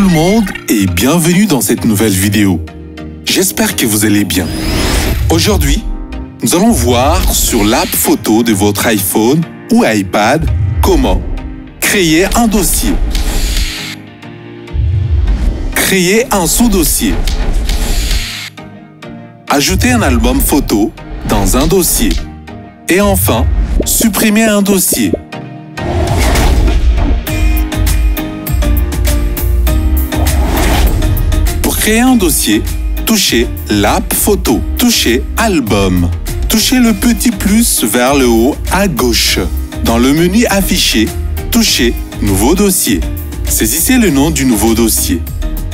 le monde et bienvenue dans cette nouvelle vidéo. J'espère que vous allez bien. Aujourd'hui, nous allons voir sur l'app photo de votre iPhone ou iPad comment créer un dossier, créer un sous-dossier, ajouter un album photo dans un dossier et enfin, supprimer un dossier. Pour créer un dossier, touchez l'app photo, touchez album, touchez le petit plus vers le haut à gauche. Dans le menu affiché, touchez nouveau dossier. Saisissez le nom du nouveau dossier.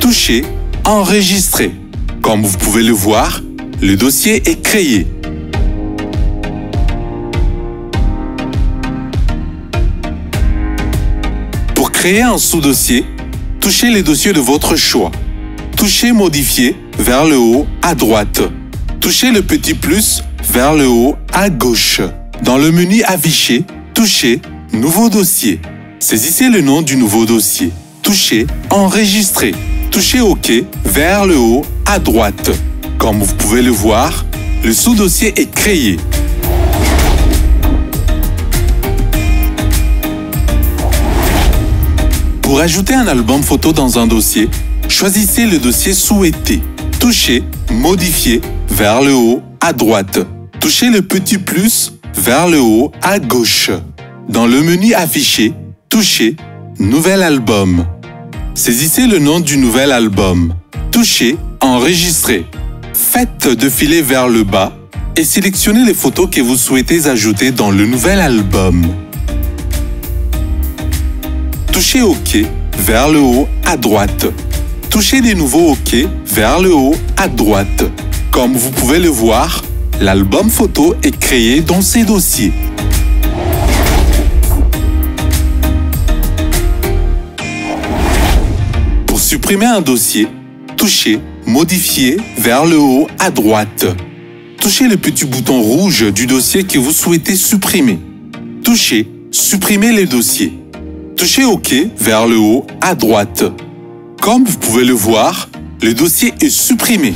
Touchez enregistrer. Comme vous pouvez le voir, le dossier est créé. Pour créer un sous-dossier, touchez les dossiers de votre choix. Touchez Modifier vers le haut à droite. Touchez le petit plus vers le haut à gauche. Dans le menu affiché, touchez Nouveau dossier. Saisissez le nom du nouveau dossier. Touchez Enregistrer. Touchez OK vers le haut à droite. Comme vous pouvez le voir, le sous-dossier est créé. Pour ajouter un album photo dans un dossier, choisissez le dossier souhaité. Touchez Modifier vers le haut à droite. Touchez le petit plus vers le haut à gauche. Dans le menu affiché, touchez Nouvel album. Saisissez le nom du nouvel album. Touchez Enregistrer. Faites défiler vers le bas et sélectionnez les photos que vous souhaitez ajouter dans le nouvel album. Touchez OK vers le haut à droite. Touchez de nouveau OK vers le haut à droite. Comme vous pouvez le voir, l'album photo est créé dans ces dossiers. Pour supprimer un dossier, touchez Modifier vers le haut à droite. Touchez le petit bouton rouge du dossier que vous souhaitez supprimer. Touchez Supprimer les dossiers. Touchez OK vers le haut à droite. Comme vous pouvez le voir, le dossier est supprimé.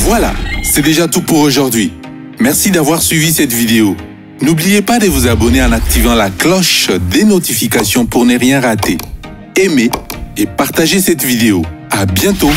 Voilà, c'est déjà tout pour aujourd'hui. Merci d'avoir suivi cette vidéo. N'oubliez pas de vous abonner en activant la cloche des notifications pour ne rien rater. Aimez et partagez cette vidéo. À bientôt.